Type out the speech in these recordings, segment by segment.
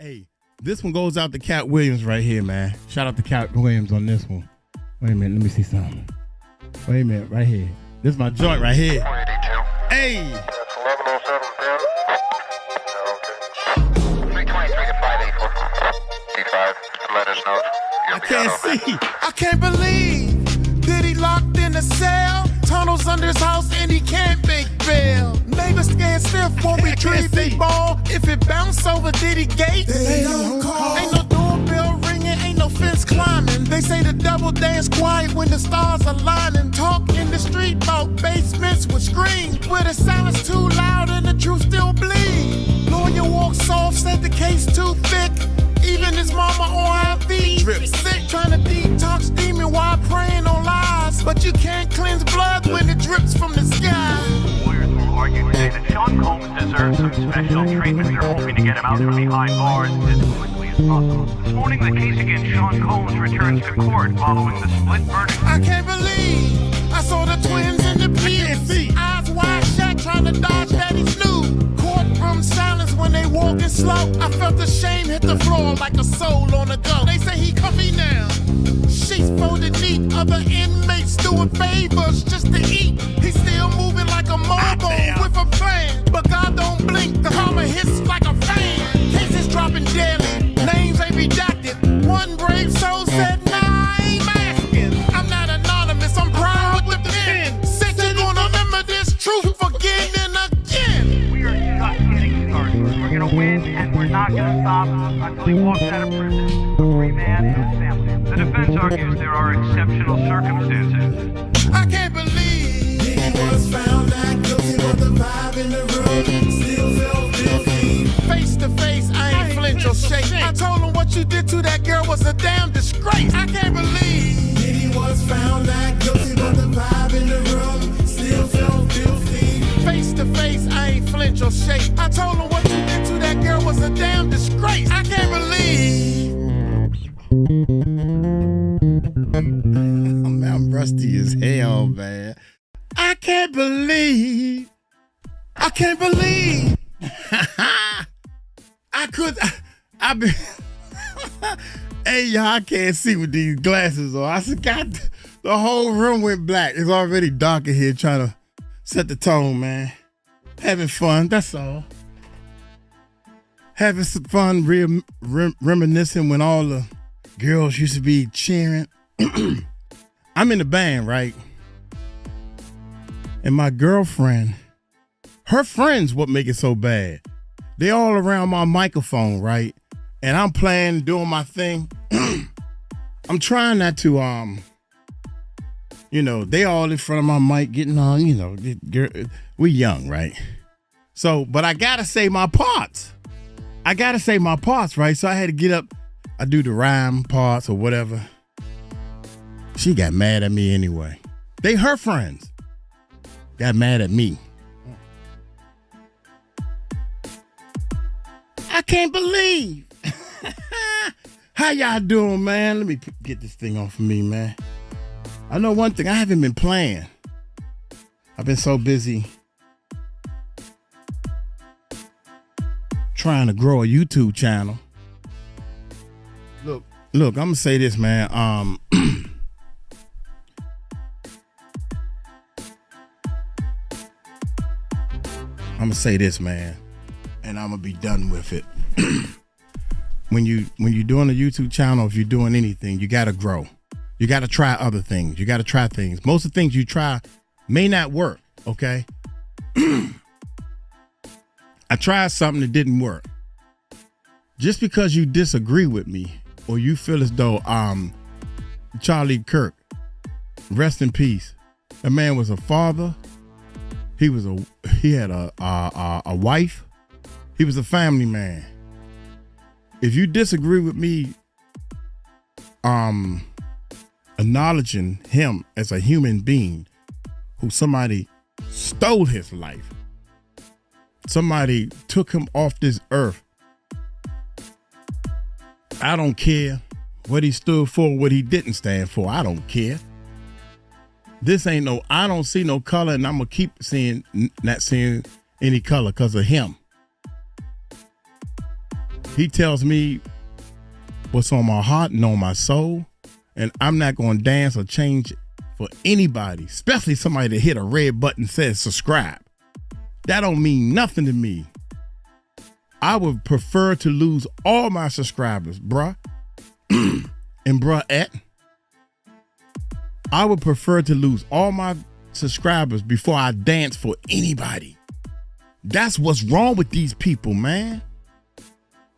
Hey, this one goes out to Katt Williams right here, man. Shout out to Katt Williams on this one. Wait a minute, let me see something. Wait a minute, right here. This is my joint right here. 482. Hey! That's 1107, 323 to 584. C5, let us know. I can't see. I can't believe Diddy locked in a cell, tunnels under his house, and he can't make bail. Neighbors scared stiff, won't retrieve big ball. If it bounce over Diddy gate, they don't call. Ain't no doorbell ringing, ain't no fence climbing. They say the devil dance quiet when the stars aligning. Talk in the street about basements with screams, where the silence too loud and the truth still bleed. Lawyer walks off, said the case too thick. Even his mama on IV drip sick, trying to detox demon while praying on lies. But you can't cleanse blood when it drips from the sky. Lawyers will argue today that Sean Combs deserves some special treatment. They're hoping to get him out from behind bars as quickly as possible. This morning, the case against Sean Combs returns to court following the split verdict. I can't believe I saw the twins in the pits. Eyes wide shut, trying to dodge Daddy Snoop. Courtroom silence when they walking slow. I felt the shame hit the floor like a soul on a go. They say he comfy now. Sheets folded neat, other inmates doing favors just to eat. He's still moving like a mogul with a plan, but God don't blink, the karma hits like a fan. Cases dropping daily, names ain't redacted. One brave soul said, nah, I ain't asking. I'm not anonymous, I'm proud with the pen. Said you're gonna remember this truth again and again. We are just getting started. We're going to win, and we're not going to stop until he walks out of prison, a free man and his family. The defense argues there are exceptional circumstances. I can't believe Diddy was found not guilty, but the vibe in the room still felt guilty. Face to face, I ain't flinch or shake. I told him what you did to that girl was a damn disgrace. I can't believe Diddy was found not guilty, but the vibe in the room still felt guilty. Face to face, I ain't flinch or shake. I told him what you did to that girl was a damn disgrace. I can't believe. I'm rusty as hell, man. I can't believe. I've been. Hey, y'all, I can't see with these glasses on. I said, God, the whole room went black. It's already dark in here trying to set the tone, man. Having fun, that's all. Having some fun, reminiscing when all the girls used to be cheering. I'm in the band, right? And my girlfriend, her friends, what make it so bad? They all around my microphone, right? And I'm playing, doing my thing. I'm trying not to, they all in front of my mic getting on, we young, right? So, but I gotta say my parts. Right? So I had to get up. I do the rhyme parts or whatever. She got mad at me anyway. Her friends got mad at me. I can't believe. How y'all doing, man? Let me get this thing off of me, man. I know one thing, I haven't been playing. I've been so busy trying to grow a YouTube channel. Look, I'm gonna say this, man. I'm gonna say this, man, and I'm gonna be done with it. When you're doing a YouTube channel, if you're doing anything, you gotta grow. You gotta try other things. You gotta try things. Most of the things you try may not work, okay? I tried something that didn't work. Just because you disagree with me or you feel as though Charlie Kirk, rest in peace. That man was a father. He had a wife. He was a family man. If you disagree with me acknowledging him as a human being who somebody stole his life, somebody took him off this earth, I don't care what he stood for, what he didn't stand for. I don't care. I don't see no color, and I'm going to keep not seeing any color because of him. He tells me what's on my heart and on my soul, and I'm not going to dance or change it for anybody, especially somebody that hit a red button says subscribe. That don't mean nothing to me. I would prefer to lose all my subscribers, bruh. And bruh-ette. I would prefer to lose all my subscribers before I dance for anybody. That's what's wrong with these people, man.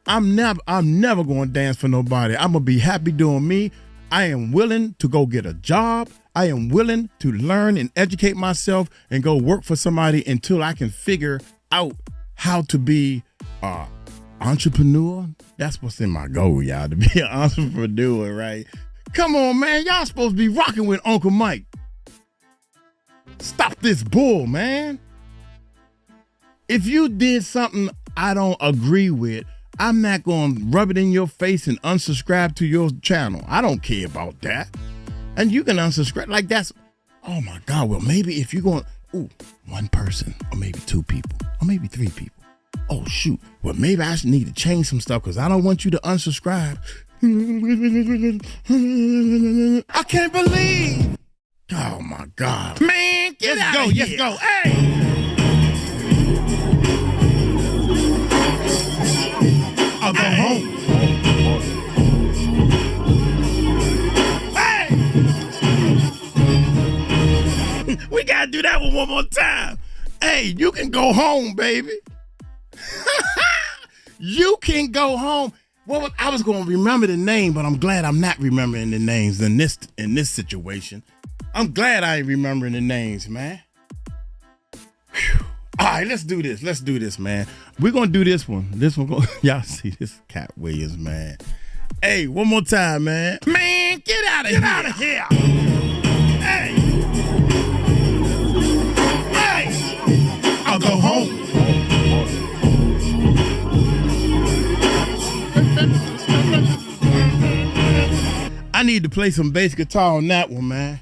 I'm never going to dance for nobody. I'm going to be happy doing me. I am willing to go get a job. I am willing to learn and educate myself and go work for somebody until I can figure out how to be an entrepreneur. That's what's in my goal, y'all, to be an entrepreneur, right? Come on, man. Y'all supposed to be rocking with Uncle Mike. Stop this bull, man. If you did something I don't agree with, I'm not going to rub it in your face and unsubscribe to your channel. I don't care about that. And you can unsubscribe. Like that's, oh my God. Well, maybe if you're going, one person or maybe two people or maybe three people. Oh, shoot. Well, maybe I should need to change some stuff because I don't want you to unsubscribe. I can't believe. Oh my God. Man, get out of here. Let's go. Hey. I'll go home. Hey! We gotta do that one more time. Hey, you can go home, baby. You can go home. Well, I was gonna remember the name, but I'm glad I'm not remembering the names in this situation. I'm glad I ain't remembering the names, man. Whew. All right, let's do this. Let's do this, man. We're going to do this one. Y'all see this Katt Williams, man. Hey, one more time, man. Man, get out of here. Get out of here. Hey. Hey. I'll go home. I need to play some bass guitar on that one, man.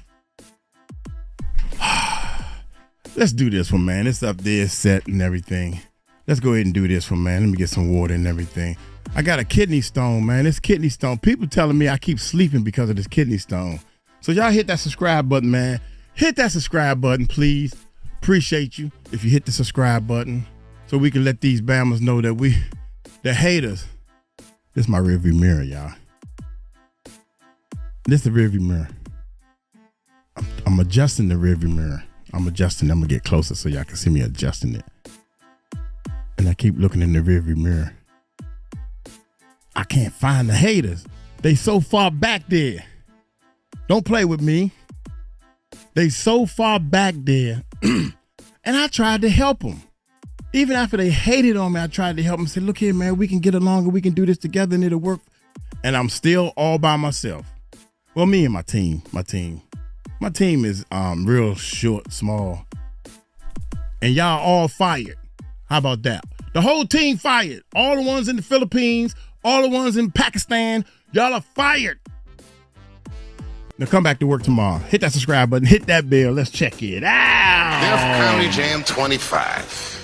Let's do this one, man. It's up there, set and everything. Let's go ahead and do this one, man. Let me get some water and everything. I got a kidney stone, man. This kidney stone. People telling me I keep sleeping because of this kidney stone. So y'all hit that subscribe button, man. Hit that subscribe button, please. Appreciate you if you hit the subscribe button so we can let these Bammers know that the haters. This is my rearview mirror, y'all. This is the rearview mirror. I'm adjusting the rearview mirror. I'm gonna get closer so y'all can see me adjusting it. And I keep looking in the rearview mirror. I can't find the haters. They so far back there. Don't play with me. They so far back there. And I tried to help them. Even after they hated on me, I tried to help them. Say, look here, man, we can get along and we can do this together and it'll work. And I'm still all by myself. Well, me and my team. My team is real short, small. And y'all all fired. How about that? The whole team fired. All the ones in the Philippines, all the ones in Pakistan, y'all are fired. Now come back to work tomorrow. Hit that subscribe button. Hit that bell. Let's check it out. Deaf County Jam 25.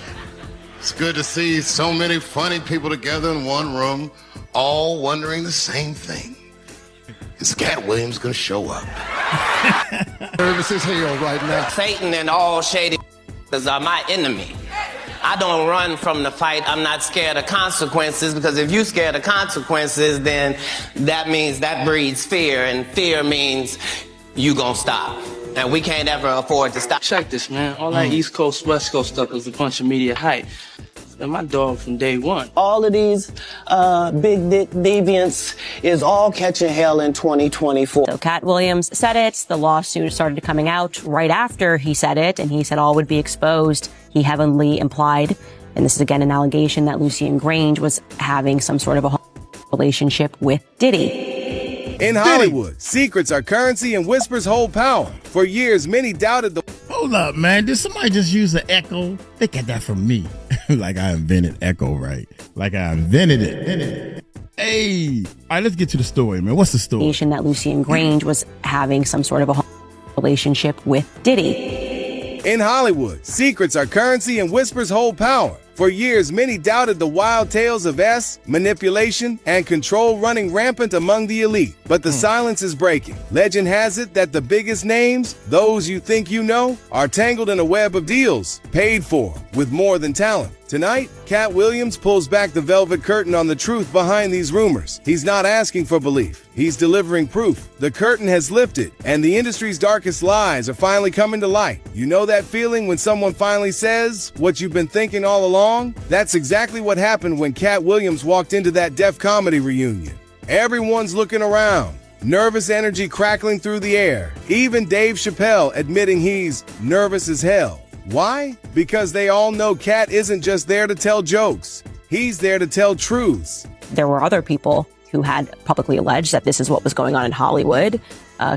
It's good to see so many funny people together in one room, all wondering the same thing. Is Katt Williams gonna show up? Nervous as hell right now. Satan and all shady are my enemy. I don't run from the fight. I'm not scared of consequences, because if you're scared of consequences, then that means that breeds fear, and fear means you gonna stop. And we can't ever afford to stop. Check this, man. All that East Coast, West Coast stuff is a bunch of media hype. And my dog from day one. All of these big dick deviants is all catching hell in 2024. So Katt Williams said it. The lawsuit started coming out right after he said it, and he said all would be exposed. He heavily implied, and this is again an allegation, that Lucien Grange was having some sort of a relationship with Diddy. In Hollywood, secrets are currency and whispers hold power. For years, many doubted the... Hold up, man. Did somebody just use an echo? They got that from me. Like I invented echo, right? Like I invented it. Hey. All right, let's get to the story, man. What's the story? That Lucien Grange was having some sort of a relationship with Diddy. In Hollywood, secrets are currency and whispers hold power. For years, many doubted the wild tales of manipulation, and control running rampant among the elite. But the silence is breaking. Legend has it that the biggest names, those you think you know, are tangled in a web of deals, paid for, with more than talent. Tonight, Katt Williams pulls back the velvet curtain on the truth behind these rumors. He's not asking for belief. He's delivering proof. The curtain has lifted, and the industry's darkest lies are finally coming to light. You know that feeling when someone finally says what you've been thinking all along? That's exactly what happened when Katt Williams walked into that Def Comedy reunion. Everyone's looking around. Nervous energy crackling through the air. Even Dave Chappelle admitting he's nervous as hell. Why? Because they all know Katt isn't just there to tell jokes. He's there to tell truths. There were other people who had publicly alleged that this is what was going on in Hollywood,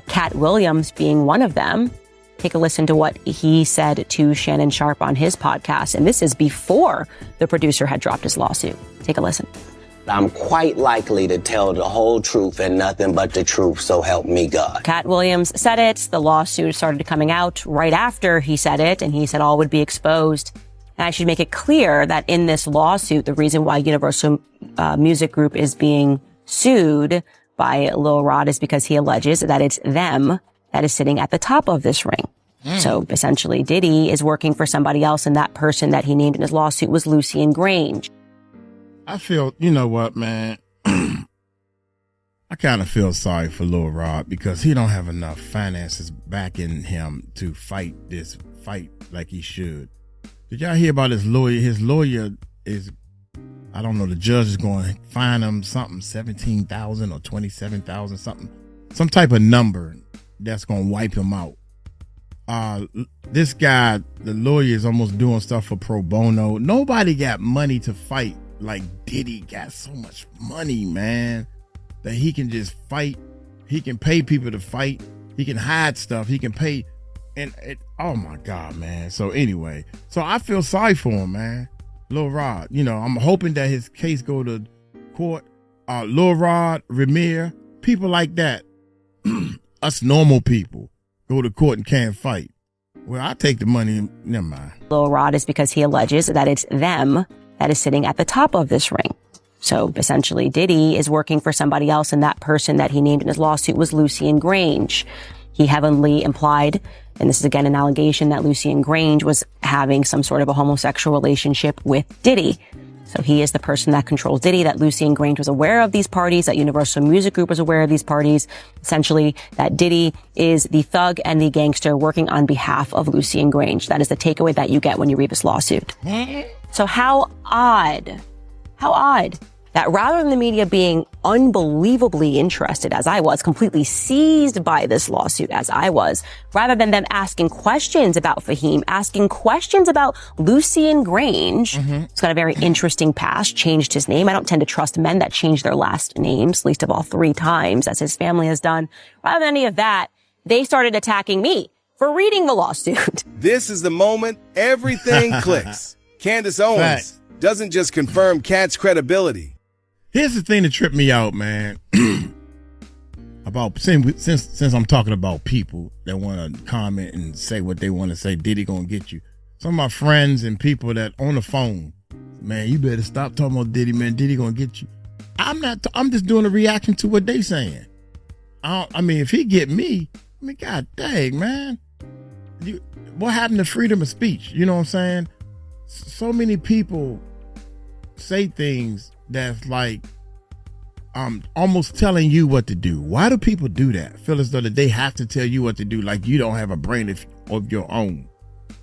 Katt Williams being one of them. Take a listen to what he said to Shannon Sharpe on his podcast, and this is before the producer had dropped his lawsuit. Take a listen. I'm quite likely to tell the whole truth and nothing but the truth, so help me God. Katt Williams said it. The lawsuit started coming out right after he said it, and he said all would be exposed. And I should make it clear that in this lawsuit, the reason why Universal Music Group is being sued by Lil Rod is because he alleges that it's them that is sitting at the top of this ring. So essentially, Diddy is working for somebody else, and that person that he named in his lawsuit was Lucien Grange. I feel, you know what, man? I kind of feel sorry for Lil Rod because he don't have enough finances backing him to fight this fight like he should. Did y'all hear about his lawyer? His lawyer is, I don't know, the judge is going to fine him something, 17,000 or 27,000, something, some type of number that's going to wipe him out. This guy, the lawyer, is almost doing stuff for pro bono. Nobody got money to fight like Diddy got so much money, man, that he can just fight. He can pay people to fight. He can hide stuff. He can pay. Oh my God, man. So anyway, so I feel sorry for him, man. Lil Rod, you know, I'm hoping that his case go to court. Lil Rod, Ramir, people like that, us normal people, go to court and can't fight. Well, I take the money and never mind. Lil Rod is because he alleges that it's them that is sitting at the top of this ring. So essentially, Diddy is working for somebody else, and that person that he named in his lawsuit was Lucien Grange. He heavily implied, and this is again an allegation, that Lucien Grange was having some sort of a homosexual relationship with Diddy. So he is the person that controls Diddy, that Lucien Grange was aware of these parties, that Universal Music Group was aware of these parties. Essentially, that Diddy is the thug and the gangster working on behalf of Lucien Grange. That is the takeaway that you get when you read this lawsuit. So how odd that rather than the media being unbelievably interested, as I was, completely seized by this lawsuit, as I was, rather than them asking questions about Fahim, asking questions about Lucien Grange, who's got a very interesting past, changed his name. I don't tend to trust men that change their last names, least of all 3 times, as his family has done. Rather than any of that, they started attacking me for reading the lawsuit. This is the moment everything clicks. Candace Owens doesn't just confirm Katt's credibility. Here's the thing that tripped me out, man. About since I'm talking about people that want to comment and say what they want to say, Diddy gonna get you. Some of my friends and people that on the phone, man, you better stop talking about Diddy, man. Diddy gonna get you. I'm just doing a reaction to what they saying. I mean, if he get me, I mean, God dang, man. What happened to freedom of speech? You know what I'm saying? So many people say things that's like almost telling you what to do. Why do people do that? Feel as though that they have to tell you what to do, like you don't have a brain of your own.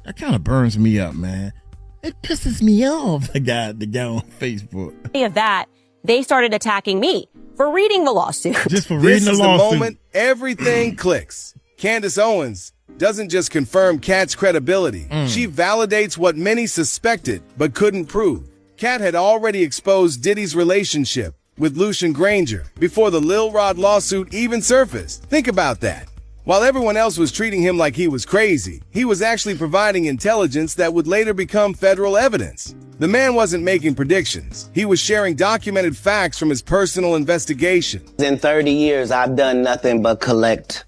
That kind of burns me up, man. It pisses me off, the guy on Facebook. Any of that, they started attacking me for reading the lawsuit. Just for reading the lawsuit. This is the moment everything clicks. Candace Owens doesn't just confirm Katt's credibility. She validates what many suspected but couldn't prove. Katt had already exposed Diddy's relationship with Lucien Granger before the Lil Rod lawsuit even surfaced. Think about that. While everyone else was treating him like he was crazy, he was actually providing intelligence that would later become federal evidence. The man wasn't making predictions. He was sharing documented facts from his personal investigation. In 30 years, I've done nothing but collect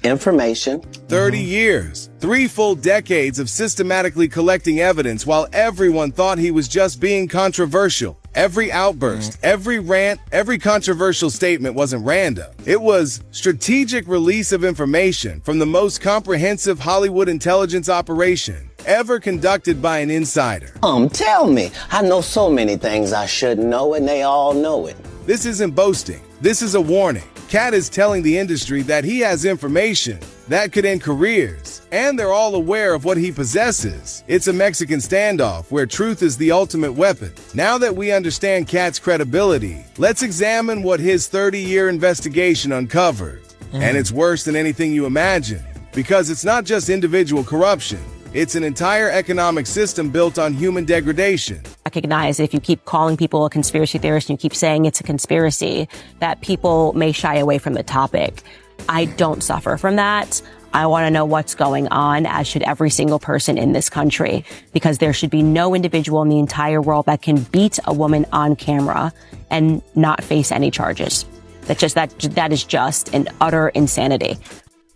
Information. 30 years, 3 full decades of systematically collecting evidence while everyone thought he was just being controversial. Every outburst, every rant, every controversial statement wasn't random. It was strategic release of information from the most comprehensive Hollywood intelligence operation ever conducted by an insider. Tell me. I know so many things I shouldn't know, and they all know it. This isn't boasting. This is a warning. Katt is telling the industry that he has information that could end careers, and they're all aware of what he possesses. It's a Mexican standoff where truth is the ultimate weapon. Now that we understand Katt's credibility, let's examine what his 30-year investigation uncovered. And it's worse than anything you imagine, because it's not just individual corruption. It's an entire economic system built on human degradation. Recognize if you keep calling people a conspiracy theorist and you keep saying it's a conspiracy, that people may shy away from the topic. I don't suffer from that. I want to know what's going on, as should every single person in this country, because there should be no individual in the entire world that can beat a woman on camera and not face any charges. That is just an utter insanity.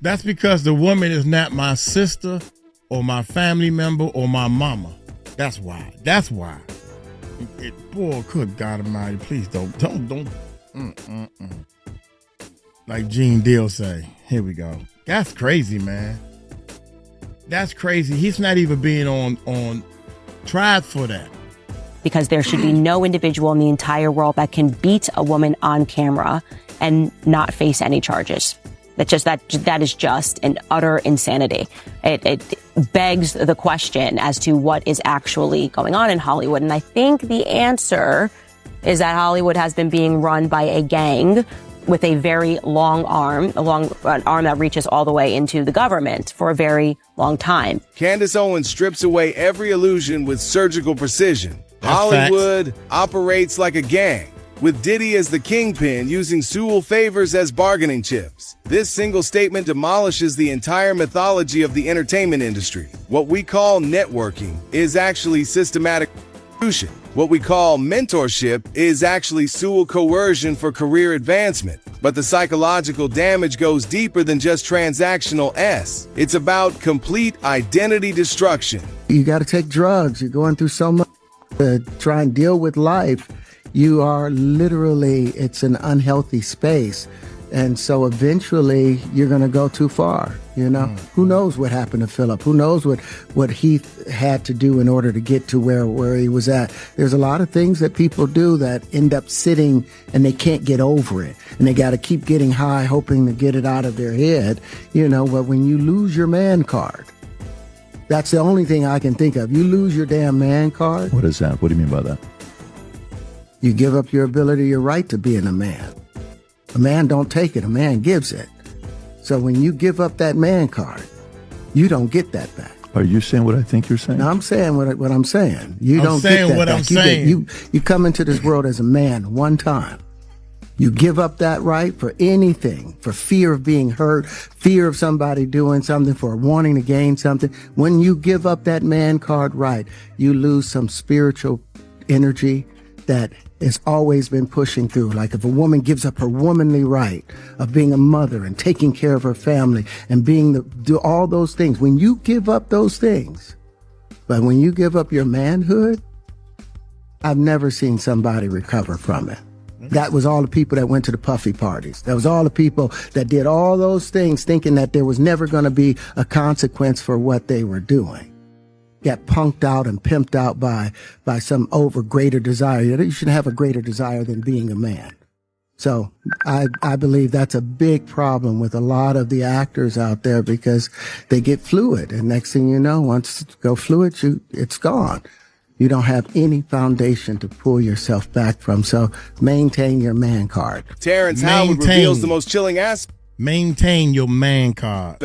That's because the woman is not my sister or my family member or my mama. That's why. Boy, good God Almighty, please don't. Like Gene Deal say, here we go. That's crazy, man. That's crazy. He's not even being on tried for that. Because there should be no individual in the entire world that can beat a woman on camera and not face any charges. That is just an utter insanity. It begs the question as to what is actually going on in Hollywood. And I think the answer is that Hollywood has been being run by a gang with a very long arm, an arm that reaches all the way into the government for a very long time. Candace Owens strips away every illusion with surgical precision. That's Hollywood facts. operates like a gang, with Diddy as the kingpin using Sewell favors as bargaining chips. This single statement demolishes the entire mythology of the entertainment industry. What we call networking is actually systematic execution. What we call mentorship is actually Sewell coercion for career advancement. But the psychological damage goes deeper than just transactional S. It's about complete identity destruction. You got to take drugs. You're going through so much to try and deal with life. You are literally, it's an unhealthy space. And so eventually you're going to go too far, you know? Who knows what happened to Philip? Who knows what he had to do in order to get to where he was at? There's a lot of things that people do that end up sitting and they can't get over it. And they got to keep getting high, hoping to get it out of their head, you know? But when you lose your man card, that's the only thing I can think of. You lose your damn man card. What is that? What do you mean by that? You give up your ability, your right to being a man. A man don't take it, a man gives it. So when you give up that man card, you don't get that back. Are you saying what I think you're saying? No, I'm saying what I'm saying. You I'm don't saying get that what back. I'm saying. You come into this world as a man one time. You give up that right for anything, for fear of being hurt, fear of somebody doing something, for wanting to gain something. When you give up that man card right, you lose some spiritual energy that has always been pushing through. Like if a woman gives up her womanly right of being a mother and taking care of her family and do all those things, when you give up those things, but when you give up your manhood, I've never seen somebody recover from it. That was all the people that went to the puffy parties. That was all the people that did all those things thinking that there was never going to be a consequence for what they were doing. Got punked out and pimped out by some greater desire. You shouldn't have a greater desire than being a man. So I believe that's a big problem with a lot of the actors out there, because they get fluid. And next thing you know, once you go fluid, it's gone. You don't have any foundation to pull yourself back from. So maintain your man card. Terrence Howard reveals the most chilling aspect. Maintain your man card.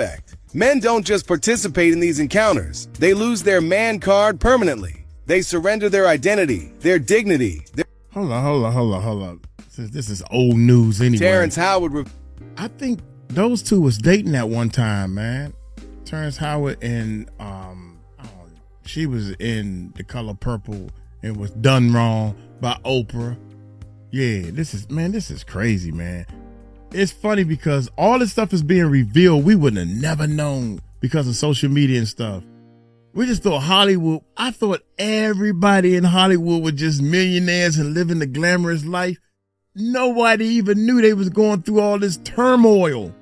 Men don't just participate in these encounters. They lose their man card permanently. They surrender their identity, their dignity. Hold on. This is old news anyway. Terrence Howard. I think those two was dating at one time, man. Terrence Howard and she was in The Color Purple and was done wrong by Oprah. Yeah, this is crazy, man. it's funny because all this stuff is being revealed. We wouldn't have never known because of social media and stuff. We just thought Hollywood, I thought everybody in Hollywood were just millionaires and living the glamorous life. Nobody even knew they was going through all this turmoil.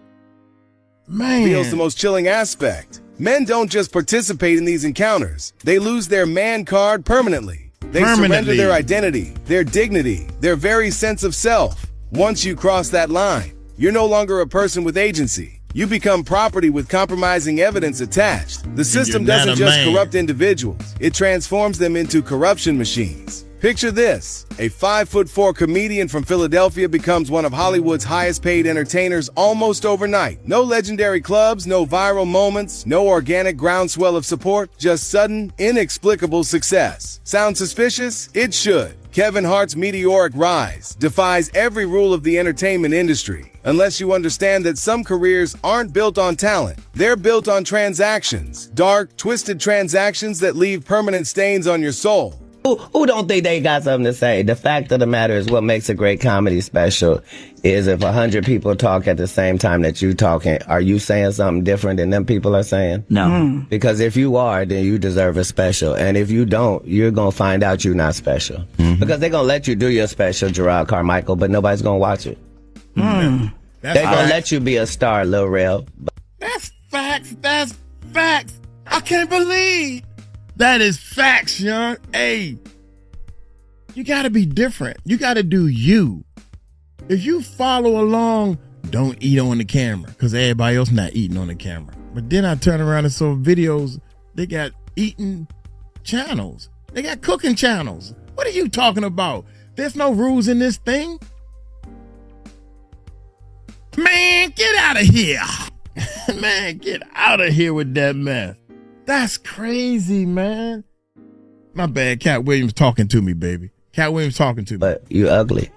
Man. Feels the most chilling aspect. Men don't just participate in these encounters. They lose their man card permanently. They surrender their identity, their dignity, their very sense of self. Once you cross that line, you're no longer a person with agency. You become property with compromising evidence attached. The system doesn't just corrupt individuals. It transforms them into corruption machines. Picture this. A 5'4" comedian from Philadelphia becomes one of Hollywood's highest paid entertainers almost overnight. No legendary clubs, no viral moments, no organic groundswell of support, just sudden, inexplicable success. Sound suspicious? It should. Kevin Hart's meteoric rise defies every rule of the entertainment industry. Unless you understand that some careers aren't built on talent. They're built on transactions. Dark, twisted transactions that leave permanent stains on your soul. Who don't think they got something to say? The fact of the matter is what makes a great comedy special is if 100 people talk at the same time that you talking, are you saying something different than them people are saying? No. Because if you are, then you deserve a special. And if you don't, you're going to find out you're not special. Because they're going to let you do your special, Gerard Carmichael, but nobody's going to watch it. They're going to let you be a star, Lil Rel. That's facts. That's facts. I can't believe. That is facts, young. Hey, you got to be different. You got to do you. If you follow along, don't eat on the camera because everybody else not eating on the camera. But then I turn around and saw videos. They got eating channels. They got cooking channels. What are you talking about? There's no rules in this thing. Man, get out of here. Man, get out of here with that mess. That's crazy, man. My bad. Katt Williams talking to me, baby. Katt Williams talking to me. But you ugly.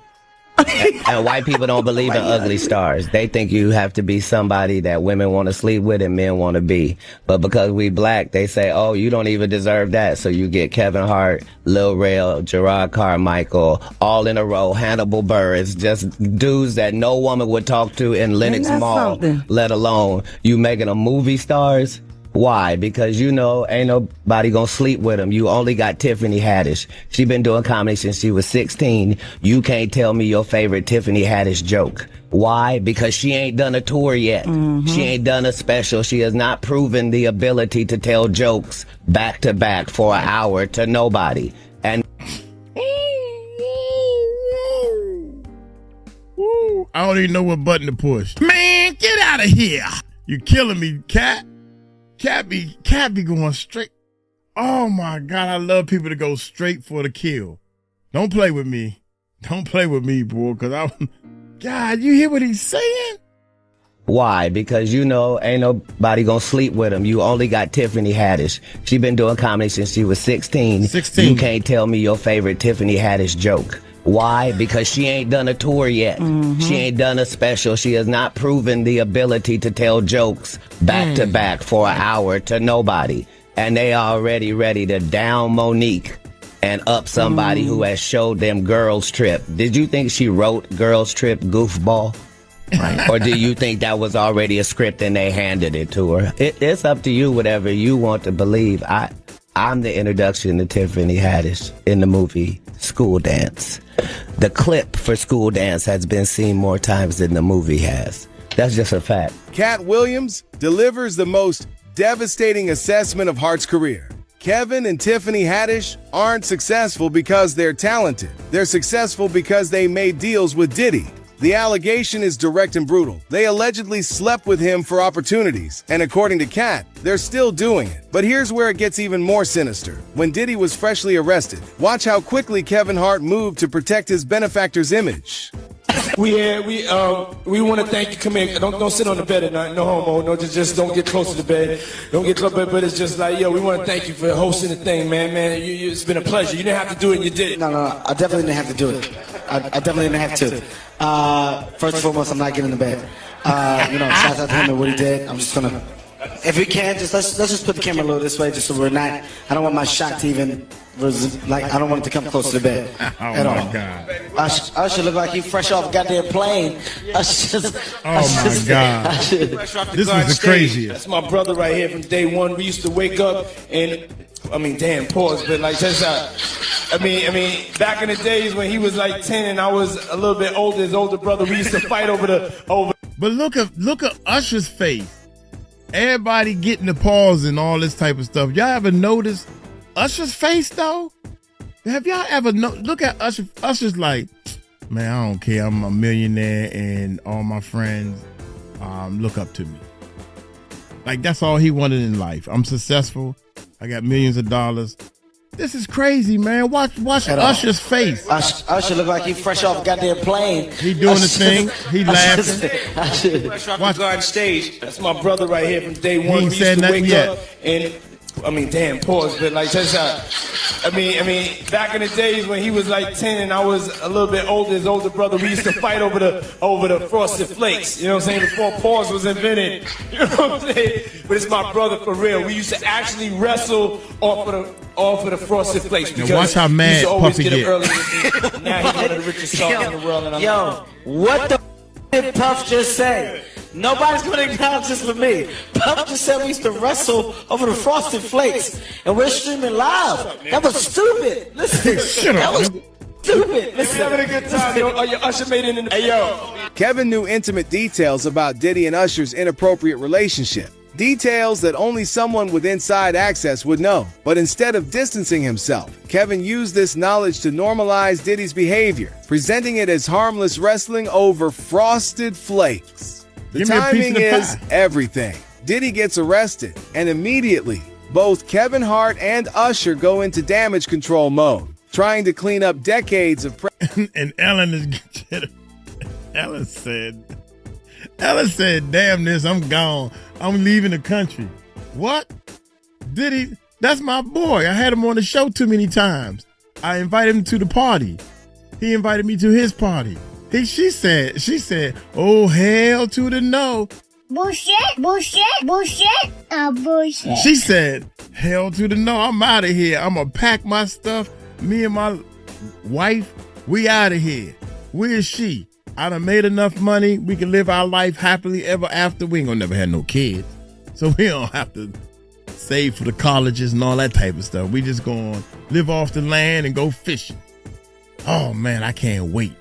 And white people don't believe in ugly stars. They think you have to be somebody that women want to sleep with and men want to be. But because we black, they say, oh, you don't even deserve that. So you get Kevin Hart, Lil Rel, Gerard Carmichael, all in a row, Hannibal Buress, just dudes that no woman would talk to in Lenox Mall, let alone you making them movie stars. Why? Because you know ain't nobody gonna sleep with him. You only got Tiffany Haddish. She been doing comedy since she was 16. You can't tell me your favorite Tiffany Haddish joke. Why? Because she ain't done a tour yet. She ain't done a special. She has not proven the ability to tell jokes back to back for an hour to nobody. And I don't even know what button to push. Man, get out of here. You killing me, Katt. Katt be going straight. Oh my God, I love people to go straight for the kill. Don't play with me. Don't play with me, boy, because God, you hear what he's saying? why? Because you know ain't nobody gonna sleep with him. You only got Tiffany Haddish. She been doing comedy since she was 16. You can't tell me your favorite Tiffany Haddish joke. Why? Because she ain't done a tour yet. She ain't done a special. She has not proven the ability to tell jokes back to back for an hour to nobody. And they already ready to down Monique and up somebody who has showed them Girls Trip. Did you think she wrote Girls Trip, goofball? Right. Or do you think that was already a script and they handed it to her? It's up to you, whatever you want to believe. I'm the introduction to Tiffany Haddish in the movie School Dance. The clip for School Dance has been seen more times than the movie has. That's just a fact. Katt Williams delivers the most devastating assessment of Hart's career. Kevin and Tiffany Haddish aren't successful because they're talented. They're successful because they made deals with Diddy. The allegation is direct and brutal. They allegedly slept with him for opportunities, and according to Katt, they're still doing it. But here's where it gets even more sinister. When Diddy was freshly arrested, watch how quickly Kevin Hart moved to protect his benefactor's image. We want to thank you. Come here. Don't sit on the bed at night. No homo. No, just don't get close to the bed. Don't get close. But it's just like, yo, we want to thank you for hosting the thing, man. It's been a pleasure. You didn't have to do it, and you did it. No. I definitely didn't have to do it. I definitely didn't have to. First and foremost, I'm not getting in the bed. Shout out to him and what he did. I'm just gonna If we can, let's just put the camera a little this way, just so we're not. I don't want my shot to even I don't want it to come close to the bed at all. God. Usher look like he fresh off a goddamn plane. God. This was the craziest. That's my brother right here from day one. We used to wake up and, damn, pause, but like, that's back in the days when he was like 10 and I was a little bit older, his older brother, we used to fight over. But look at Usher's face. Everybody getting the pause and all this type of stuff. Y'all ever notice Usher's face though? Have y'all ever look at Usher? Usher's like, man, I don't care. I'm a millionaire and all my friends look up to me. Like that's all he wanted in life. I'm successful. I got millions of dollars. This is crazy, man. Watch Usher's face. Usher look like he fresh off a goddamn plane. He doing the thing. He laughing. Fresh off the garden stage. That's my brother right here from day one. He ain't said nothing yet. And damn, pause, but like that's back in the days when he was like 10 and I was a little bit older, his older brother, we used to fight over the frosted flakes. You know what I'm saying? Before pause was invented. You know what I'm saying? But it's my brother for real. We used to actually wrestle off of the frosted flakes. Now watch how mad Puffy get. Now he's one of the richest songs in the world. And What the did Puff just say? Nobody's going to acknowledge this for me. Puff just said we used to wrestle over the frosted flakes, and we're streaming live. That was stupid. Listen, that was stupid. Listen, having a good time. Usher made it in the. Hey, yo. Kevin knew intimate details about Diddy and Usher's inappropriate relationship. Details that only someone with inside access would know. But instead of distancing himself, Kevin used this knowledge to normalize Diddy's behavior, presenting it as harmless wrestling over frosted flakes. The timing is everything. Diddy gets arrested, and immediately, both Kevin Hart and Usher go into damage control mode, trying to clean up decades of... And Ellen said, damn this, I'm gone. I'm leaving the country. What? Diddy, that's my boy. I had him on the show too many times. I invited him to the party. He invited me to his party. She said, oh, hell to the no. Bullshit. Bullshit. She said, hell to the no. I'm out of here. I'm going to pack my stuff. Me and my wife, we out of here. Where is she? I done made enough money. We can live our life happily ever after. We ain't gonna never have no kids. So we don't have to save for the colleges and all that type of stuff. We just gonna live off the land and go fishing. Oh man, I can't wait.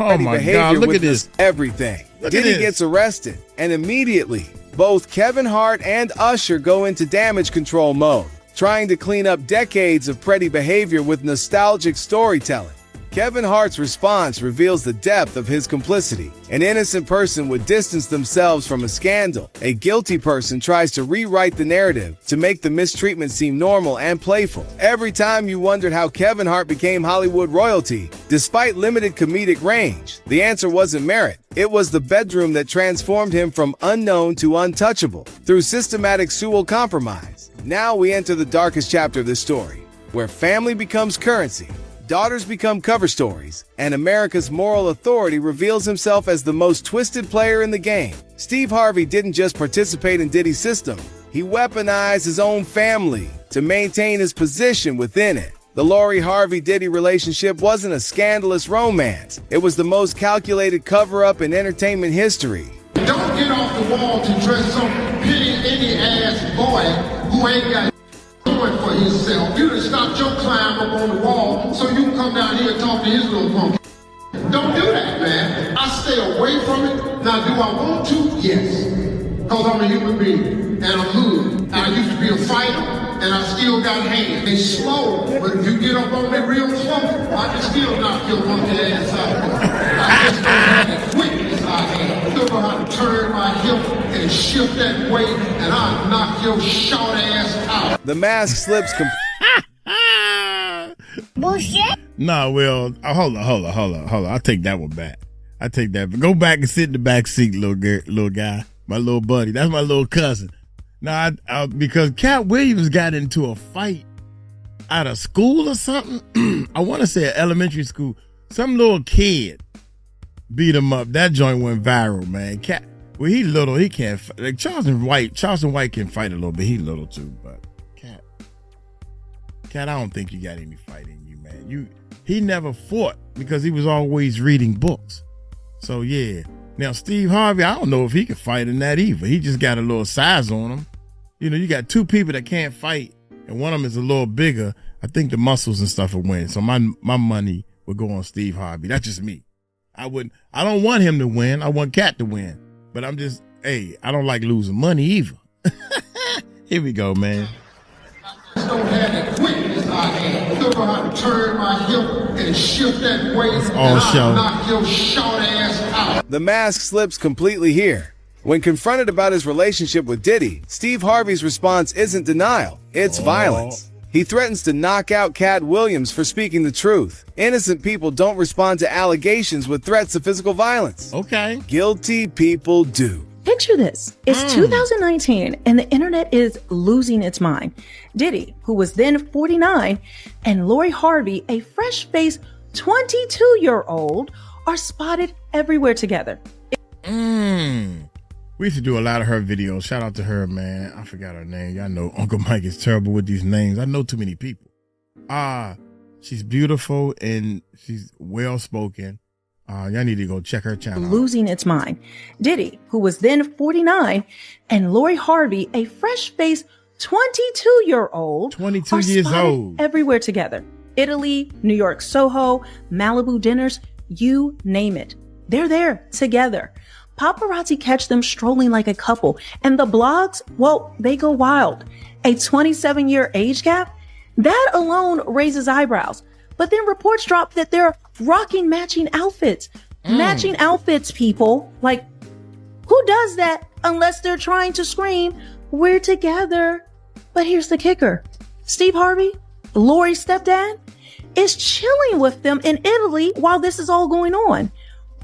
Oh my God, look at this. Everything. Diddy gets arrested, and immediately, both Kevin Hart and Usher go into damage control mode, trying to clean up decades of petty behavior with nostalgic storytelling. Kevin Hart's response reveals the depth of his complicity. An innocent person would distance themselves from a scandal. A guilty person tries to rewrite the narrative to make the mistreatment seem normal and playful. Every time you wondered how Kevin Hart became Hollywood royalty, despite limited comedic range, the answer wasn't merit. It was the bedroom that transformed him from unknown to untouchable through systematic Sewell compromise. Now we enter the darkest chapter of this story, where family becomes currency, daughters become cover stories, and America's moral authority reveals himself as the most twisted player in the game. Steve Harvey didn't just participate in Diddy's system, he weaponized his own family to maintain his position within it. The Lori Harvey-Diddy relationship wasn't a scandalous romance. It was the most calculated cover-up in entertainment history. Don't get off the wall to dress some penny-ass boy who ain't got for himself. You done stopped your climb up on the wall so you can come down here and talk to his little punk. Don't do that, man. I stay away from it. Now, do I want to? Yes. Because I'm a human being, and I'm good. And I used to be a fighter, and I still got hands. They slow, but if you get up on me real slow, I can still knock your monkey ass out. I just don't have the quickness I have. I know how to turn my hip and shift that weight, and I'll knock your short ass out. The mask slips Bullshit. Nah, well, hold on. I'll take that one back. I take that. Go back and sit in the back seat, little guy. My little buddy. That's my little cousin. Now, because Katt Williams got into a fight out of school or something. I want to say elementary school. Some little kid beat him up. That joint went viral, man. Well, he little. He can't. Like Charleston White can fight a little bit. He little too, but Katt, I don't think you got any fight in you, man. He never fought because he was always reading books. So yeah. Now Steve Harvey, I don't know if he could fight in that either. He just got a little size on him. You know, you got two people that can't fight, and one of them is a little bigger. I think the muscles and stuff will win. So my money would go on Steve Harvey. That's just me. I don't want him to win. I want Katt to win. But I'm just, I don't like losing money either. Here we go, man. Don't have the quickness I have. Don't know how to turn my hip and shift that way. It's all show. Knock your short ass out. The mask slips completely here. When confronted about his relationship with Diddy, Steve Harvey's response isn't denial, it's violence. He threatens to knock out Katt Williams for speaking the truth. Innocent people don't respond to allegations with threats of physical violence. Okay. Guilty people do. Picture this. It's 2019 and the internet is losing its mind. Diddy, who was then 49, and Lori Harvey, a fresh-faced 22-year-old, are spotted everywhere together. We used to do a lot of her videos. Shout out to her, man. I forgot her name. Y'all know Uncle Mike is terrible with these names. I know too many people. She's beautiful and she's well-spoken. Y'all need to go check her channel. Losing its mind. Diddy, who was then 49, and Lori Harvey, a fresh-faced 22-year-old, 22 are years spotted old. everywhere together. Italy, New York, Soho, Malibu dinners, you name it. They're there together. Paparazzi catch them strolling like a couple, and the blogs, well, they go wild. A 27-year age gap? That alone raises eyebrows. But then reports drop that they're rocking matching outfits. Matching outfits, people. Like, who does that unless they're trying to scream, we're together? But here's the kicker. Steve Harvey, Lori's stepdad, is chilling with them in Italy while this is all going on.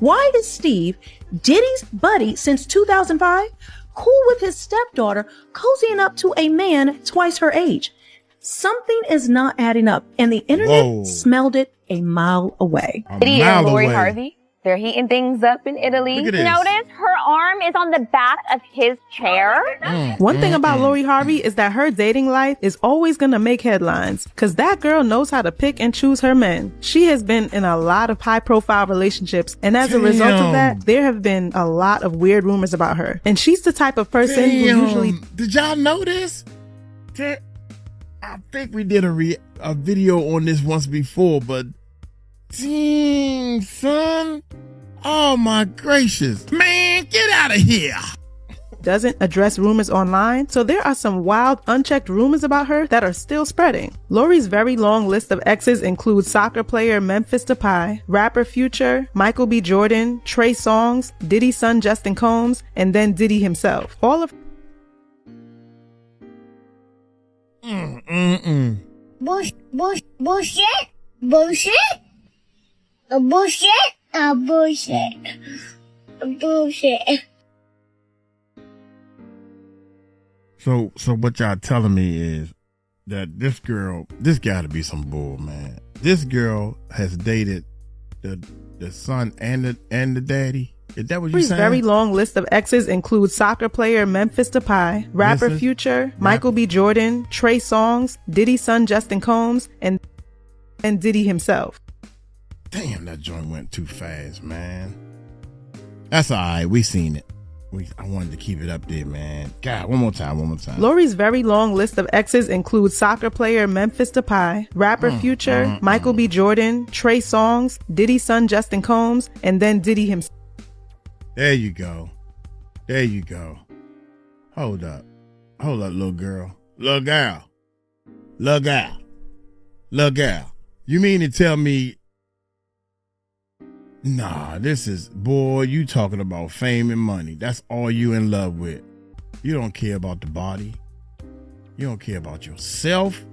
Why is Steve, Diddy's buddy since 2005, cool with his stepdaughter cozying up to a man twice her age? Something is not adding up, and the internet smelled it a mile away. Diddy and Lori Harvey, they're heating things up in Italy. Look at this. Notice her arm is on the back of his chair. One thing about Lori Harvey is that her dating life is always going to make headlines because that girl knows how to pick and choose her men. She has been in a lot of high-profile relationships, and as a result of that, there have been a lot of weird rumors about her. And she's the type of person who usually... Did y'all know this? I think we did a video on this once before, but dang, son. Oh my gracious. Man, get out of here. Doesn't address rumors online, so there are some wild, unchecked rumors about her that are still spreading. Lori's very long list of exes includes soccer player Memphis Depay, rapper Future, Michael B. Jordan, Trey Songz, Diddy's son Justin Combs, and then Diddy himself. All of Bullshit. So what y'all telling me is that this gotta be some bull, man. This girl has dated the son and the daddy. Is that what you're saying? His very long list of exes includes soccer player Memphis Depay, rapper Future, Michael B. Jordan, Trey Songz, Diddy's son Justin Combs, and Diddy himself. Damn, that joint went too fast, man. That's all right. We seen it. I wanted to keep it up there, man. God, one more time. Lori's very long list of exes includes soccer player Memphis Depay, rapper Future, Michael B. Jordan, Trey Songz, Diddy's son Justin Combs, and then Diddy himself. There you go. Hold up, little girl. Little gal. You mean to tell me, nah, boy, you talking about fame and money. That's all you in love with. You don't care about the body. You don't care about yourself.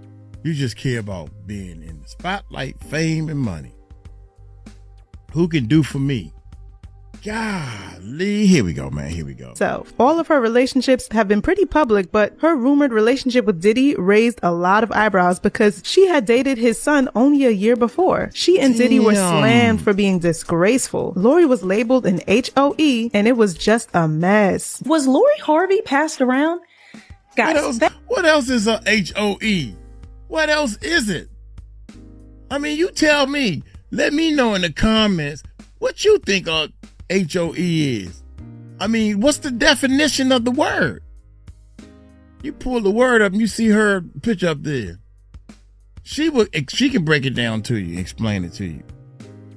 You just care about being in the spotlight, fame, and money. Who can do for me? Golly, here we go, man. Here we go. So, all of her relationships have been pretty public, but her rumored relationship with Diddy raised a lot of eyebrows because she had dated his son only a year before. She and Diddy were slammed for being disgraceful. Lori was labeled an HOE, and it was just a mess. Was Lori Harvey passed around? Guys, what else is a HOE? What else is it? I mean, you tell me. Let me know in the comments what you think a HOE is. I mean, what's the definition of the word? You pull the word up and you see her picture up there. She can break it down to you, explain it to you.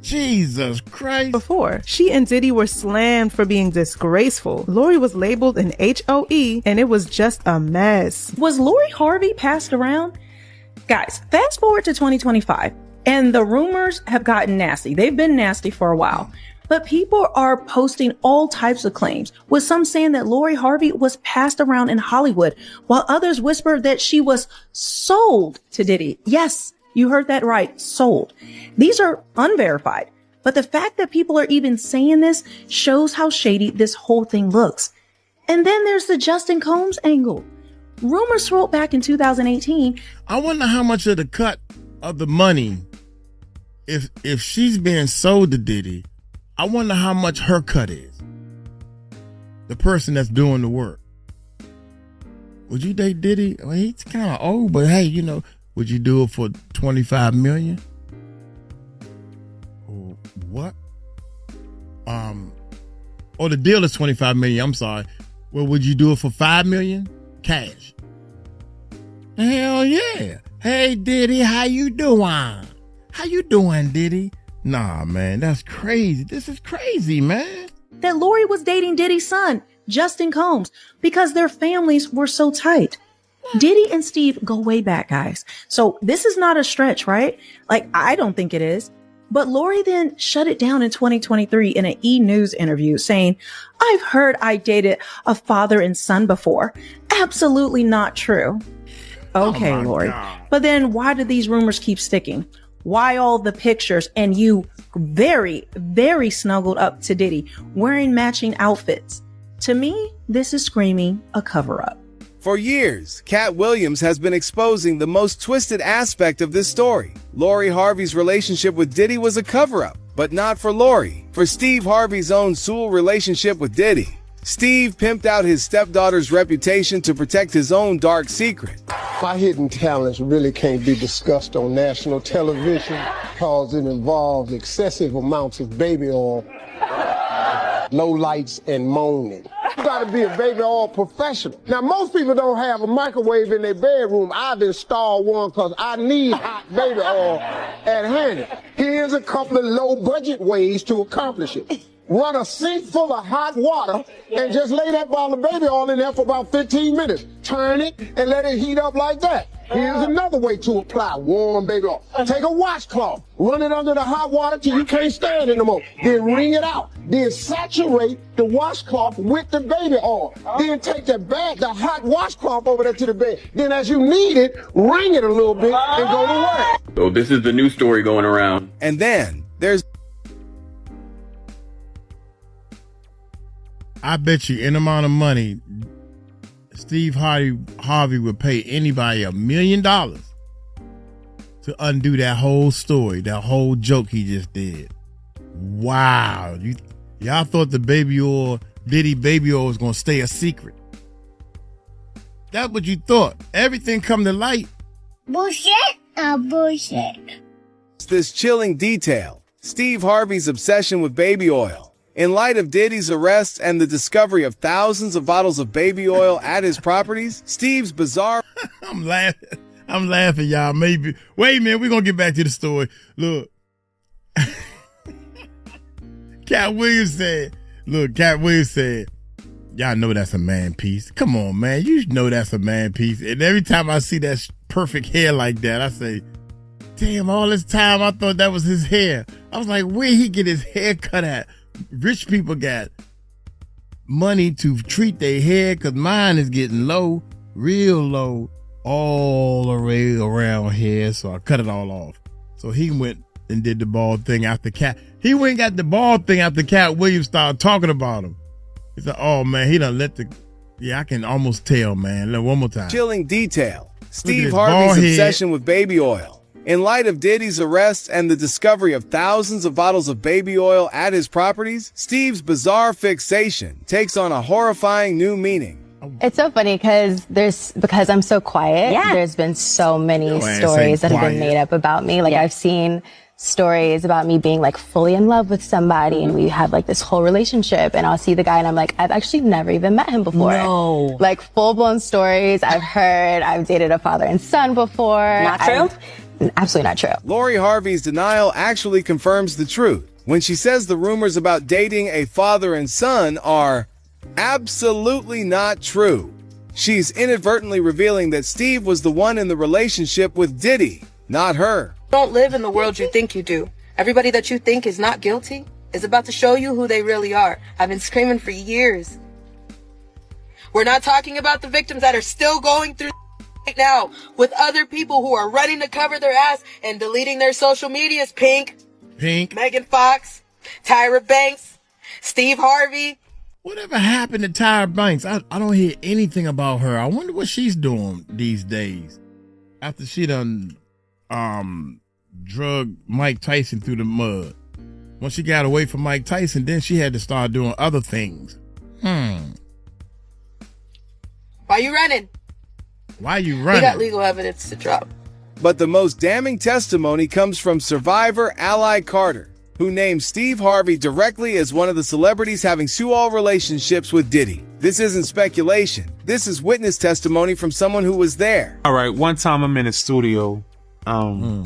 Jesus Christ. Before, she and Diddy were slammed for being disgraceful. Lori was labeled an HOE, and it was just a mess. Was Lori Harvey passed around? Guys, fast forward to 2025, and the rumors have gotten nasty. They've been nasty for a while. But people are posting all types of claims, with some saying that Lori Harvey was passed around in Hollywood, while others whispered that she was sold to Diddy. Yes, you heard that right, sold. These are unverified, but the fact that people are even saying this shows how shady this whole thing looks. And then there's the Justin Combs angle. Rumors swirled back in 2018. I wonder how much of the cut of the money, if she's being sold to Diddy, I wonder how much her cut is. The person that's doing the work. Would you date Diddy? Well, he's kind of old, but hey, you know, would you do it for $25 million? Or what? The deal is $25 million. I'm sorry. Well, would you do it for $5 million? Cash. Hell yeah. Hey, Diddy, how you doing? How you doing, Diddy? Nah, man, that's crazy. This is crazy, man. That Lori was dating Diddy's son, Justin Combs, because their families were so tight. Diddy and Steve go way back, guys. So this is not a stretch, right? Like, I don't think it is. But Lori then shut it down in 2023 in an E! News interview saying, "I've heard I dated a father and son before. Absolutely not true." Okay, Lori. God. But then why do these rumors keep sticking? Why all the pictures and you very, very snuggled up to Diddy wearing matching outfits? To me, this is screaming a cover-up. For years, Katt Williams has been exposing the most twisted aspect of this story. Lori Harvey's relationship with Diddy was a cover-up, but not for Lori. For Steve Harvey's own Sewell relationship with Diddy, Steve pimped out his stepdaughter's reputation to protect his own dark secret. My hidden talents really can't be discussed on national television because it involves excessive amounts of baby oil, low lights, and moaning. You gotta be a baby oil professional. Now, most people don't have a microwave in their bedroom. I've installed one because I need hot baby oil at hand. Here's a couple of low-budget ways to accomplish it. Run a sink full of hot water and just lay that bottle of baby oil in there for about 15 minutes. Turn it and let it heat up like that. Here's another way to apply warm baby oil. Take a washcloth, run it under the hot water till you can't stand it no more. Then wring it out. Then saturate the washcloth with the baby oil. Then take the hot washcloth over there to the bed. Then as you need it, wring it a little bit and go to work. So this is the new story going around. And then there's... I bet you any amount of money Steve Harvey would pay anybody $1 million to undo that whole story, that whole joke he just did. Wow. Y'all thought the Diddy baby oil was going to stay a secret. That's what you thought. Everything come to light. Bullshit. Bullshit. This chilling detail, Steve Harvey's obsession with baby oil. In light of Diddy's arrest and the discovery of thousands of bottles of baby oil at his properties, Steve's bizarre... I'm laughing, y'all. Maybe. Wait a minute, we're going to get back to the story. Look. Katt Williams said, y'all know that's a man piece. Come on, man. You know that's a man piece. And every time I see that perfect hair like that, I say, damn, all this time I thought that was his hair. I was like, where he get his hair cut at? Rich people got money to treat their hair because mine is getting low, real low, all the way around here. So I cut it all off. So he went and did the bald thing after Katt. He went and got the ball thing after Katt Williams started talking about him. He said, oh, man, he done let the... Yeah, I can almost tell, man. Look, one more time. Chilling detail. Steve his Harvey's bald head. obsession with baby oil. In light of Diddy's arrest and the discovery of thousands of bottles of baby oil at his properties, Steve's bizarre fixation takes on a horrifying new meaning. It's so funny because I'm so quiet. Yeah. There's been so many Your ass stories ain't that have been quiet. made up about me. Like I've seen stories about me being like fully in love with somebody and we have like this whole relationship and I'll see the guy and I'm like, I've actually never even met him before. No. Like full blown stories I've heard. I've dated a father and son before. Not true? Absolutely not true. Lori Harvey's denial actually confirms the truth when she says the rumors about dating a father and son are absolutely not true. She's inadvertently revealing that Steve was the one in the relationship with Diddy, not her. Don't live in the world you think you do. Everybody that you think is not guilty is about to show you who they really are. I've been screaming for years. We're not talking about the victims that are still going through right now with other people who are running to cover their ass and deleting their social medias. Pink, Megan Fox, Tyra Banks, Steve Harvey. Whatever happened to Tyra Banks? I don't hear anything about her. I wonder what she's doing these days after she done drug Mike Tyson through the mud. Once she got away from Mike Tyson, then she had to start doing other things. Why you running? Why you We running? got legal evidence to drop. But the most damning testimony comes from survivor Ally Carter, who named Steve Harvey directly as one of the celebrities having sue-all relationships with Diddy. This isn't speculation. This is witness testimony from someone who was there. All right, one time I'm in the studio. Don't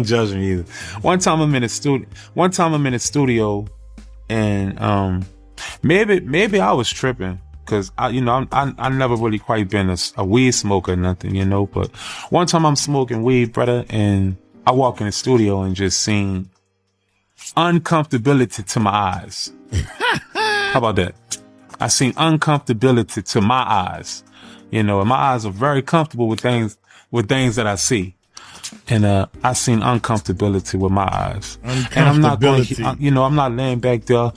judge me either. One time I'm in the studio, and maybe I was tripping because I never really quite been a weed smoker or nothing, you know. But one time I'm smoking weed, brother, and I walk in the studio and just seen uncomfortability to my eyes. How about that? I seen uncomfortability to my eyes, you know, and my eyes are very comfortable with things that I see. And I seen uncomfortability with my eyes. And I'm not going to, I'm not laying back there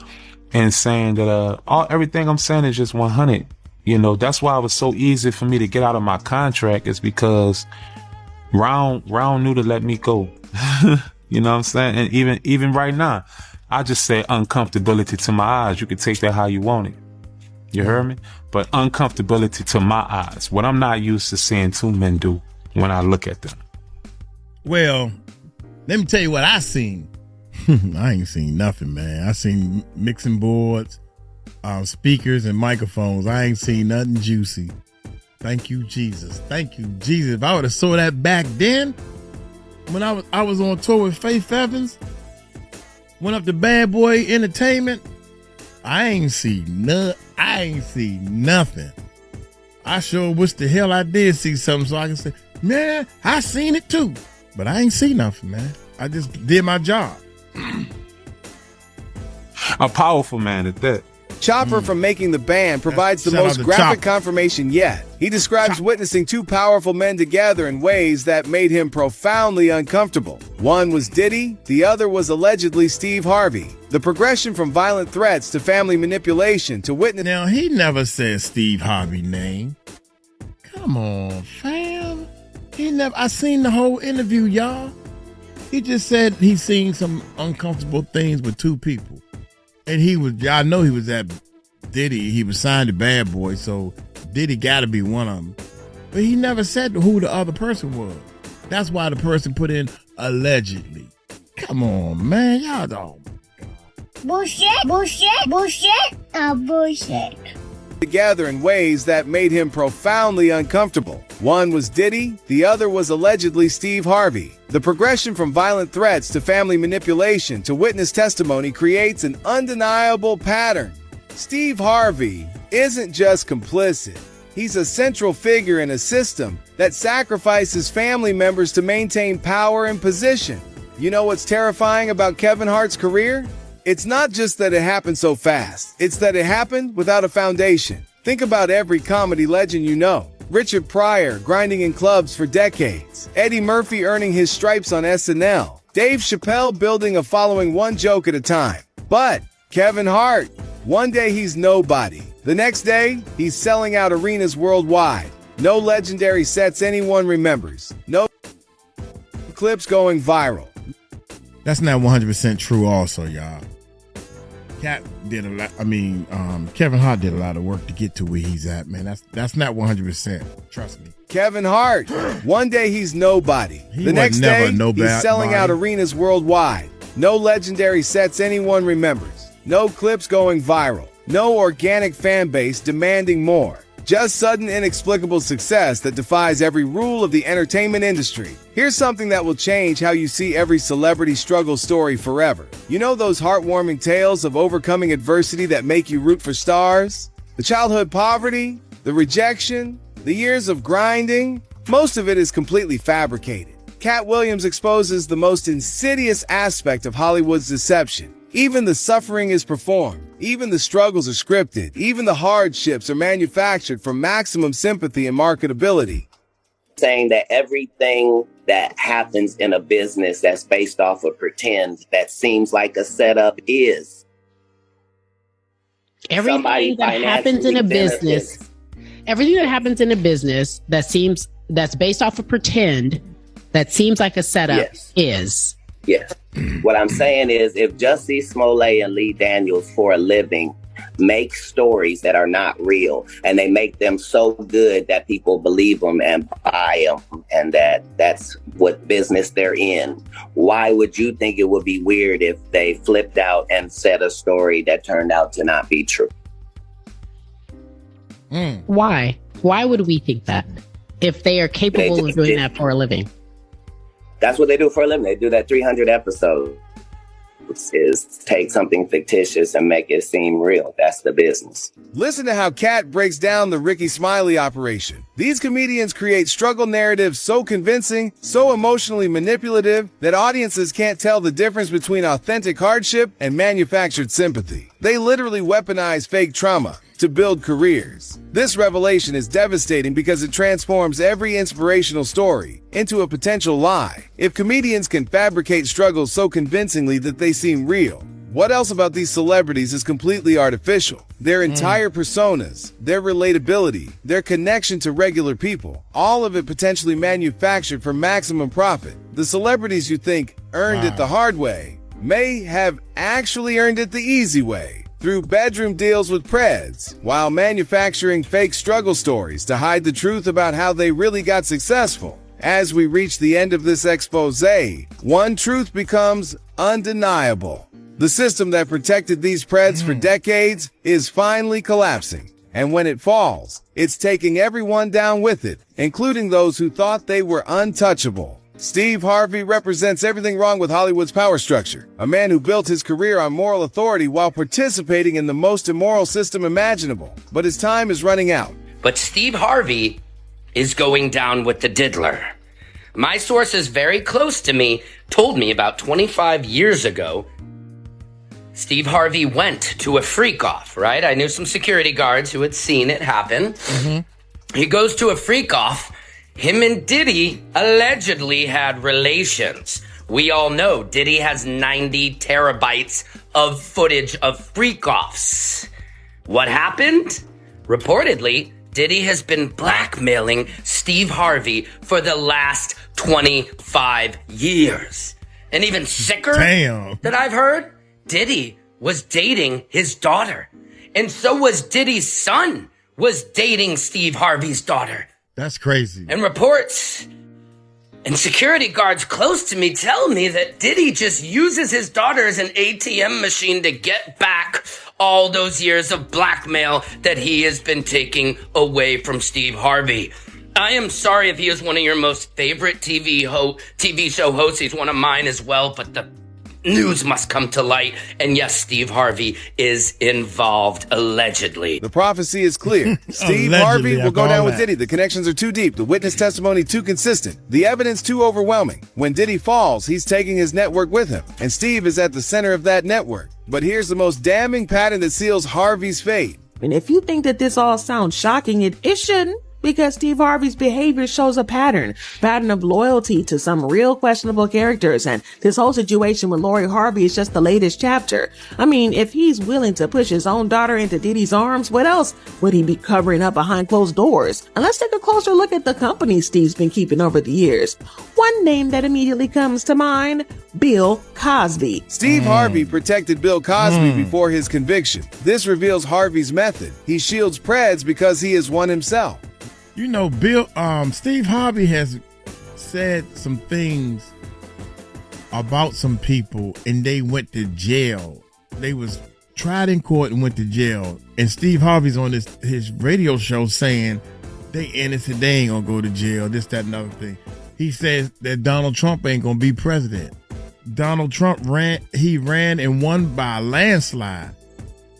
and saying that everything I'm saying is just 100. You know, that's why it was so easy for me to get out of my contract, is because Round knew to let me go. You know what I'm saying? And even right now, I just say uncomfortability to my eyes. You can take that how you want it. You heard me? But uncomfortability to my eyes, what I'm not used to seeing two men do when I look at them. Well, let me tell you what I seen. I ain't seen nothing, man. I seen mixing boards, speakers, and microphones. I ain't seen nothing juicy. Thank you, Jesus. Thank you, Jesus. If I would have saw that back then, when I was on tour with Faith Evans, went up to Bad Boy Entertainment, I ain't see nothing. I sure wish the hell I did see something so I can say, man, I seen it too. But I ain't see nothing, man. I just did my job. A powerful man at that. Chopper from Making the Band provides the Shout out most to graphic Chopper. confirmation yet. He describes witnessing two powerful men together in ways that made him profoundly uncomfortable. One was Diddy, the other was allegedly Steve Harvey. The progression from violent threats to family manipulation to witness... Now, he never said Steve Harvey's name. Come on, fam. I seen the whole interview, y'all. He just said he seen some uncomfortable things with two people. And I know he was at Diddy. He was signed to Bad Boy, so Diddy got to be one of them. But he never said who the other person was. That's why the person put in allegedly. Come on, man. Y'all don't. Bullshit, bullshit, bullshit, bullshit. Together in ways that made him profoundly uncomfortable. One was Diddy, the other was allegedly Steve Harvey. The progression from violent threats to family manipulation to witness testimony creates an undeniable pattern. Steve Harvey isn't just complicit. He's a central figure in a system that sacrifices family members to maintain power and position. You know what's terrifying about Kevin Hart's career? It's not just that it happened so fast. It's that it happened without a foundation. Think about every comedy legend you know. Richard Pryor grinding in clubs for decades. Eddie Murphy earning his stripes on SNL. Dave Chappelle building a following one joke at a time. But Kevin Hart, one day he's nobody. The next day, he's selling out arenas worldwide. No legendary sets anyone remembers. No clips going viral. That's not 100% true also, y'all. Kevin Hart did a lot of work to get to where he's at, man. That's not 100%. Trust me. Kevin Hart, one day he's nobody. The next day, he's selling out arenas worldwide. No legendary sets anyone remembers. No clips going viral. No organic fan base demanding more. Just sudden, inexplicable success that defies every rule of the entertainment industry. Here's something that will change how you see every celebrity struggle story forever. You know those heartwarming tales of overcoming adversity that make you root for stars? The childhood poverty, the rejection, the years of grinding, most of it is completely fabricated. Katt Williams exposes the most insidious aspect of Hollywood's deception. Even the suffering is performed. Even the struggles are scripted. Even the hardships are manufactured for maximum sympathy and marketability. Saying that everything that happens in a business that's based off of pretend, that seems like a setup is. Everything that happens in a business, that's based off of pretend, that seems like a setup is. Yes. What I'm saying is, if Jussie Smollett and Lee Daniels for a living make stories that are not real, and they make them so good that people believe them and buy them, and that's what business they're in, why would you think it would be weird if they flipped out and said a story that turned out to not be true? Why? Why would we think that if they are capable of doing that for a living? That's what they do for a living. They do that 300 episodes, is take something fictitious and make it seem real. That's the business. Listen to how Katt breaks down the Ricky Smiley operation. These comedians create struggle narratives so convincing, so emotionally manipulative, that audiences can't tell the difference between authentic hardship and manufactured sympathy. They literally weaponize fake trauma to build careers. This revelation is devastating because it transforms every inspirational story into a potential lie. If comedians can fabricate struggles so convincingly that they seem real, what else about these celebrities is completely artificial? Their entire personas, their relatability, their connection to regular people, all of it potentially manufactured for maximum profit. The celebrities you think earned it the hard way may have actually earned it the easy way, through bedroom deals with Preds, while manufacturing fake struggle stories to hide the truth about how they really got successful. As we reach the end of this expose, one truth becomes undeniable. The system that protected these Preds for decades is finally collapsing. And when it falls, it's taking everyone down with it, including those who thought they were untouchable. Steve Harvey represents everything wrong with Hollywood's power structure. A man who built his career on moral authority while participating in the most immoral system imaginable. But his time is running out. But Steve Harvey is going down with the diddler. My sources very close to me told me about 25 years ago, Steve Harvey went to a freak-off, right? I knew some security guards who had seen it happen. He goes to a freak-off. Him and Diddy allegedly had relations. We all know Diddy has 90 terabytes of footage of freak-offs. What happened? Reportedly, Diddy has been blackmailing Steve Harvey for the last 25 years. And even sicker that I've heard, Diddy was dating his daughter. And so was Diddy's son was dating Steve Harvey's daughter. That's crazy. And reports and security guards close to me tell me that Diddy just uses his daughter as an ATM machine to get back all those years of blackmail that he has been taking away from Steve Harvey. I am sorry if he is one of your most favorite TV show hosts. He's one of mine as well, but the news must come to light. And yes, Steve Harvey is involved, allegedly. The prophecy is clear. Steve Harvey will go down with Diddy. The connections are too deep. The witness testimony too consistent. The evidence too overwhelming. When Diddy falls, he's taking his network with him. And Steve is at the center of that network. But here's the most damning pattern that seals Harvey's fate. And if you think that this all sounds shocking, it shouldn't. because Steve Harvey's behavior shows a pattern of loyalty to some real questionable characters, and this whole situation with Lori Harvey is just the latest chapter. I mean, if he's willing to push his own daughter into Diddy's arms, what else would he be covering up behind closed doors? And let's take a closer look at the company Steve's been keeping over the years. One name that immediately comes to mind, Bill Cosby. Steve Harvey protected Bill Cosby before his conviction. This reveals Harvey's method. He shields Preds because he is one himself. You know, Steve Harvey has said some things about some people and they went to jail. They was tried in court and went to jail. And Steve Harvey's on his radio show saying they innocent, they ain't gonna go to jail, this, that, and other thing. He says that Donald Trump ain't gonna be president. Donald Trump ran and won by a landslide.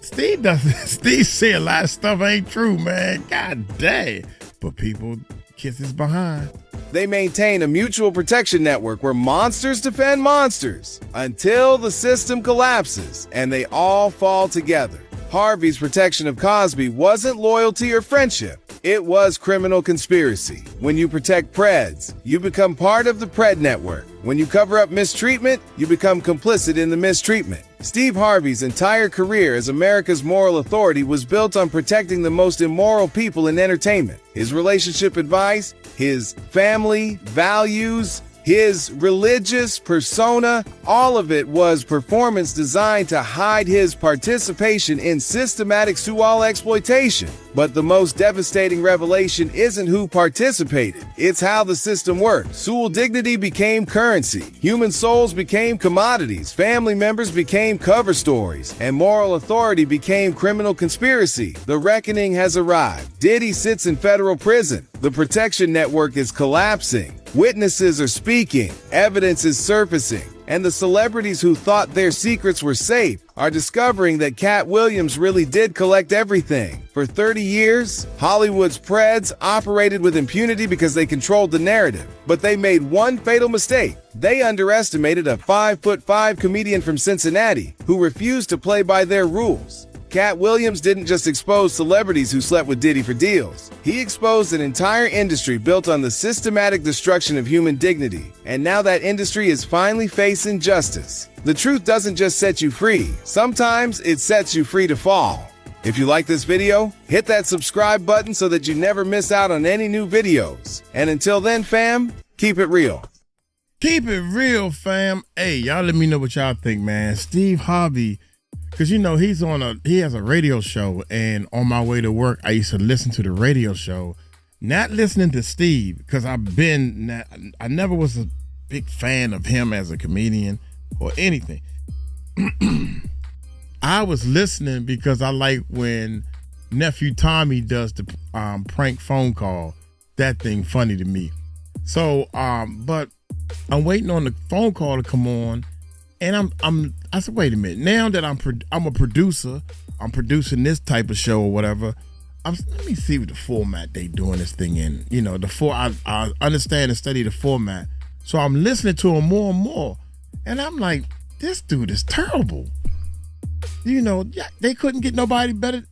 Steve said a lot of stuff ain't true, man. God dang. But people kiss his behind. They maintain a mutual protection network where monsters defend monsters until the system collapses and they all fall together. Harvey's protection of Cosby wasn't loyalty or friendship. It was criminal conspiracy. When you protect Preds, you become part of the Pred network. When you cover up mistreatment, you become complicit in the mistreatment. Steve Harvey's entire career as America's moral authority was built on protecting the most immoral people in entertainment. His relationship advice, his family values, his religious persona, all of it was performance designed to hide his participation in systematic sexual exploitation. But the most devastating revelation isn't who participated, it's how the system worked. Sexual dignity became currency, human souls became commodities, family members became cover stories, and moral authority became criminal conspiracy. The reckoning has arrived. Diddy sits in federal prison. The protection network is collapsing. Witnesses are speaking, evidence is surfacing, and the celebrities who thought their secrets were safe are discovering that Katt Williams really did collect everything. For 30 years, Hollywood's Preds operated with impunity because they controlled the narrative. But they made one fatal mistake. They underestimated a 5'5" comedian from Cincinnati who refused to play by their rules. Katt Williams didn't just expose celebrities who slept with Diddy for deals. He exposed an entire industry built on the systematic destruction of human dignity. And now that industry is finally facing justice. The truth doesn't just set you free. Sometimes it sets you free to fall. If you like this video, hit that subscribe button so that you never miss out on any new videos. And until then, fam, keep it real. Keep it real, fam. Hey, y'all let me know what y'all think, man. Steve Harvey, because you know he has a radio show, and on my way to work, I used to listen to the radio show, not listening to Steve, because I never was a big fan of him as a comedian or anything. I was listening because I like when Nephew Tommy does the prank phone call. That thing funny to me. So, but I'm waiting on the phone call to come on, and I said, wait a minute. Now that I'm a producer, I'm producing this type of show or whatever. Let me see what the format they doing this thing in. You know, I understand and study the format. So I'm listening to him more and more, and I'm like, this dude is terrible. You know, they couldn't get nobody better.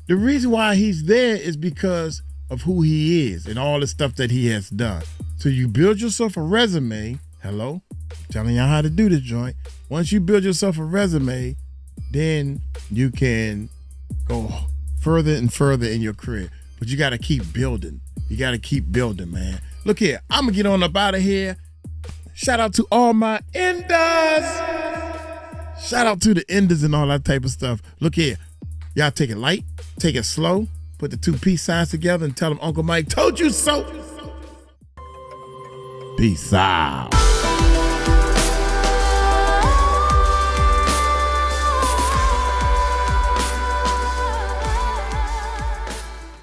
The reason why he's there is because of who he is and all the stuff that he has done. So you build yourself a resume. Hello? I'm telling y'all how to do this joint. Once you build yourself a resume, then you can go further and further in your career. But you got to keep building. You got to keep building, man. Look here. I'm going to get on up out of here. Shout out to all my enders. Shout out to the enders and all that type of stuff. Look here. Y'all take it light. Take it slow. Put the two peace signs together and tell them Uncle Mike told you so. Peace out.